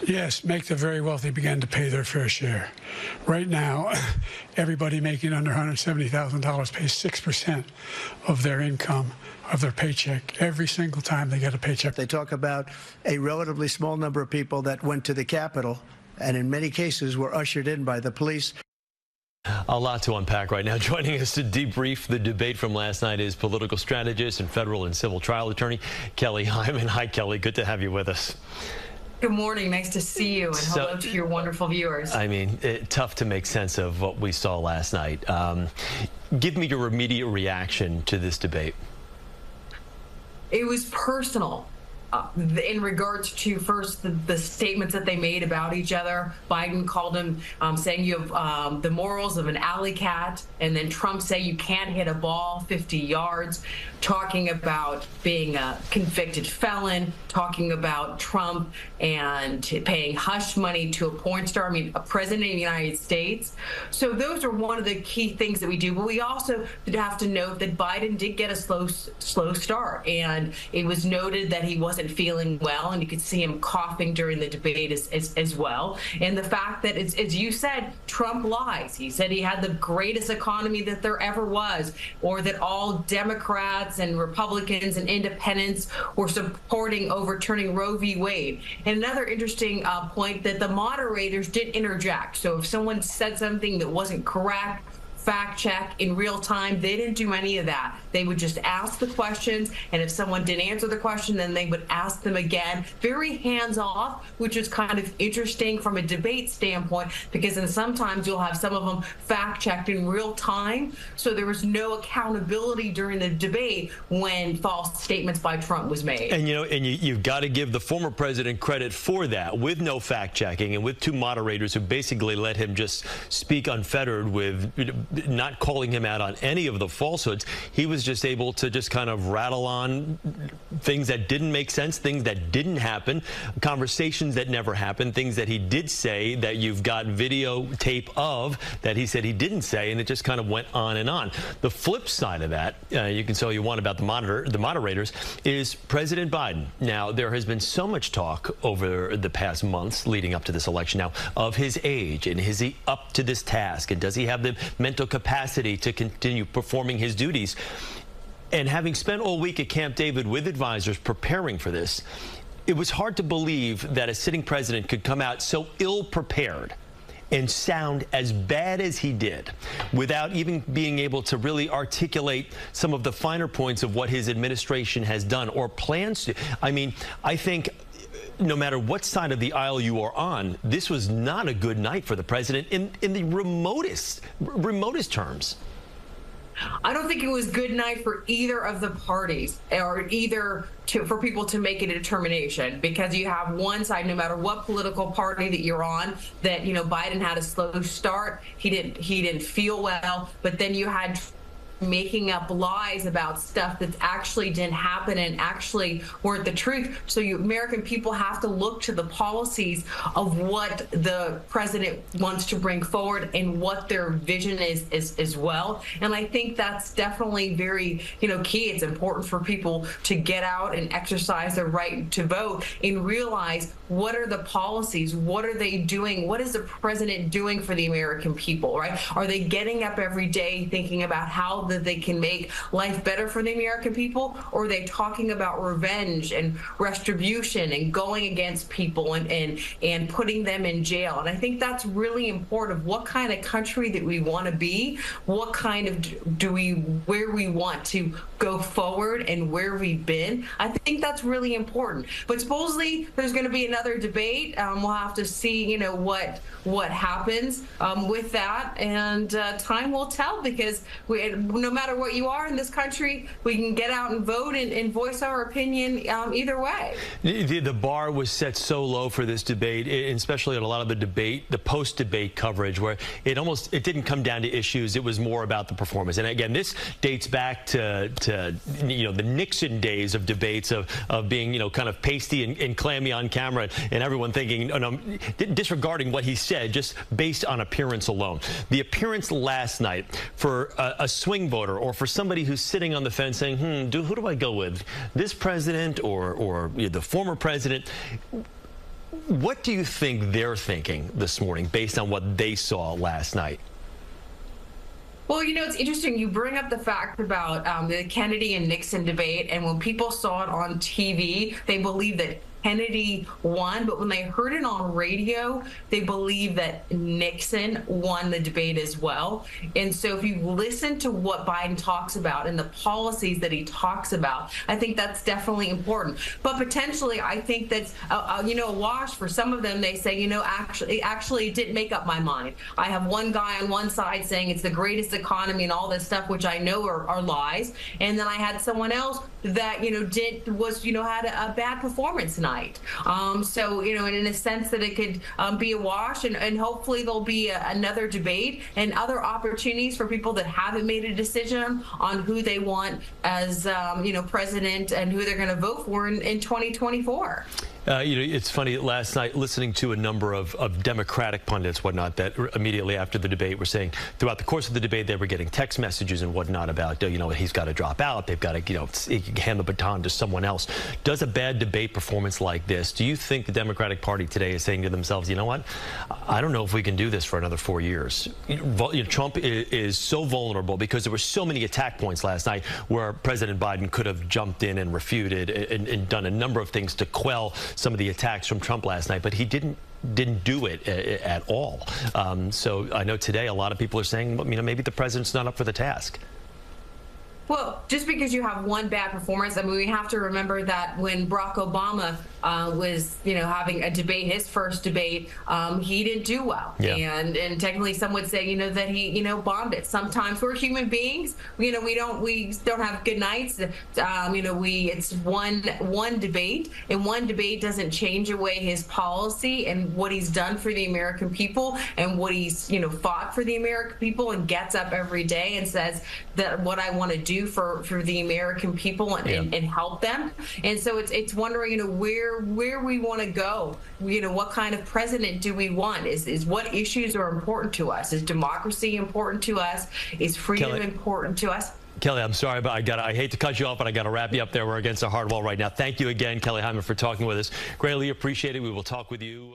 Yes, make the very wealthy begin to pay their fair share. Right now, everybody making under $170,000 pays 6% of their income, of their paycheck, every single time they get a paycheck. They talk about a relatively small number of people that went to the Capitol and in many cases were ushered in by the police. A lot to unpack right now. Joining us to debrief the debate from last night is political strategist and federal and civil trial attorney Kelly Hyman. Hi, Kelly. Good to have you with us. Good morning. Nice to see you, and hello to your wonderful viewers. I mean, tough to make sense of what we saw last night. Give me your immediate reaction to this debate. It was personal. In regards to first the statements that they made about each other. Biden called him saying you have the morals of an alley cat, and then Trump say you can't hit a ball 50 yards, talking about being a convicted felon, talking about Trump and paying hush money to a porn star, I mean, a president of the United States. So those are one of the key things that we do. But we also have to note that Biden did get a slow start, and it was noted that he wasn't feeling well, and you could see him coughing during the debate as well. And the fact that, as you said, Trump lies. He said he had the greatest economy that there ever was, or that all Democrats and Republicans and independents were supporting overturning Roe v. Wade. And another interesting point, that the moderators did interject. So if someone said something that wasn't correct, fact check in real time. They didn't do any of that. They would just ask the questions, and if someone didn't answer the question, then they would ask them again. Very hands-off, which is kind of interesting from a debate standpoint, because then sometimes you'll have some of them fact-checked in real time, so there was no accountability during the debate when false statements by Trump was made. And you've got to give the former president credit for that, with no fact-checking and with two moderators who basically let him just speak unfettered, with not calling him out on any of the falsehoods. He was just able to just kind of rattle on things that didn't make sense, things that didn't happen, conversations that never happened, things that he did say that you've got videotape of that he said he didn't say, and it just kind of went on and on. The flip side of that, you can say all you want about the moderators, is President Biden. Now, there has been so much talk over the past months leading up to this election now of his age, and is he up to this task, and does he have the mental capacity to continue performing his duties? And having spent all week at Camp David with advisors preparing for this, it was hard to believe that a sitting president could come out so ill-prepared and sound as bad as he did without even being able to really articulate some of the finer points of what his administration has done or plans to. I mean, I think no matter what side of the aisle you are on, this was not a good night for the president in the remotest terms. I don't think it was a good night for either of the parties, or for people to make a determination, because you have one side, no matter what political party that you're on, that, Biden had a slow start. He didn't feel well, but then you had making up lies about stuff that actually didn't happen and actually weren't the truth. So American people have to look to the policies of what the president wants to bring forward and what their vision is as well. And I think that's definitely very, key. It's important for people to get out and exercise their right to vote and realize what are the policies, what are they doing, what is the president doing for the American people, right? Are they getting up every day thinking about how that they can make life better for the American people, or are they talking about revenge and retribution and going against people and putting them in jail? And I think that's really important of what kind of country that we want to be, what kind of where we want to go forward and where we've been. I think that's really important. But supposedly there's going to be another debate. We'll have to see, what happens with that, and time will tell, because no matter what you are in this country, we can get out and vote and voice our opinion either way. The bar was set so low for this debate, especially in a lot of the post-debate coverage, where it didn't come down to issues. It was more about the performance. And again, this dates back to the Nixon days of debates of being kind of pasty and clammy on camera, and everyone thinking, disregarding what he said just based on appearance alone. The appearance last night for a swing voter, or for somebody who's sitting on the fence saying, who do I go with, this president or the former president? What do you think they're thinking this morning based on what they saw last night? Well, you know, it's interesting. You bring up the fact about the Kennedy and Nixon debate, and when people saw it on TV, they believed that Kennedy won, but when they heard it on radio, they believe that Nixon won the debate as well. And so if you listen to what Biden talks about and the policies that he talks about, I think that's definitely important. But potentially, I think that's, you know, a wash for some of them. They say, you know, actually it didn't make up my mind. I have one guy on one side saying it's the greatest economy and all this stuff, which I know are lies. And then I had someone else that, you know, had a bad performance tonight. So, you know, in a sense that it could be a wash, and hopefully there'll be another debate and other opportunities for people that haven't made a decision on who they want as, you know, president and who they're going to vote for in 2024. You know, it's funny, last night listening to a number of Democratic pundits, whatnot, that immediately after the debate were saying throughout the course of the debate they were getting text messages and whatnot about, you know, he's got to drop out. They've got to, you know, hand the baton to someone else. Does a bad debate performance like this, do you think the Democratic Party today is saying to themselves, you know what, I don't know if we can do this for another 4 years? You know, Trump is so vulnerable because there were so many attack points last night where President Biden could have jumped in and refuted and done a number of things to quell some of the attacks from Trump last night, but he didn't do it at all. So I know today a lot of people are saying, you know, maybe the president's not up for the task. Well, just because you have one bad performance, I mean, we have to remember that when Barack Obama was, you know, having a debate, his first debate, he didn't do well. Yeah. And technically some would say, you know, that he, you know, bombed it. Sometimes we're human beings, you know, we don't have good nights. You know, it's one debate, and one debate doesn't change away his policy and what he's done for the American people and what he's, you know, fought for the American people, and gets up every day and says that what I want to do for the American people and help them. And so it's wondering, you know, where we want to go. You know, what kind of president do we want? Is what issues are important to us? Is democracy important to us? Is freedom important to us? Kelly, I'm sorry, but I hate to cut you off, but I got to wrap you up there. We're against a hard wall right now. Thank you again, Kelly Hyman, for talking with us. Greatly appreciate it. We will talk with you.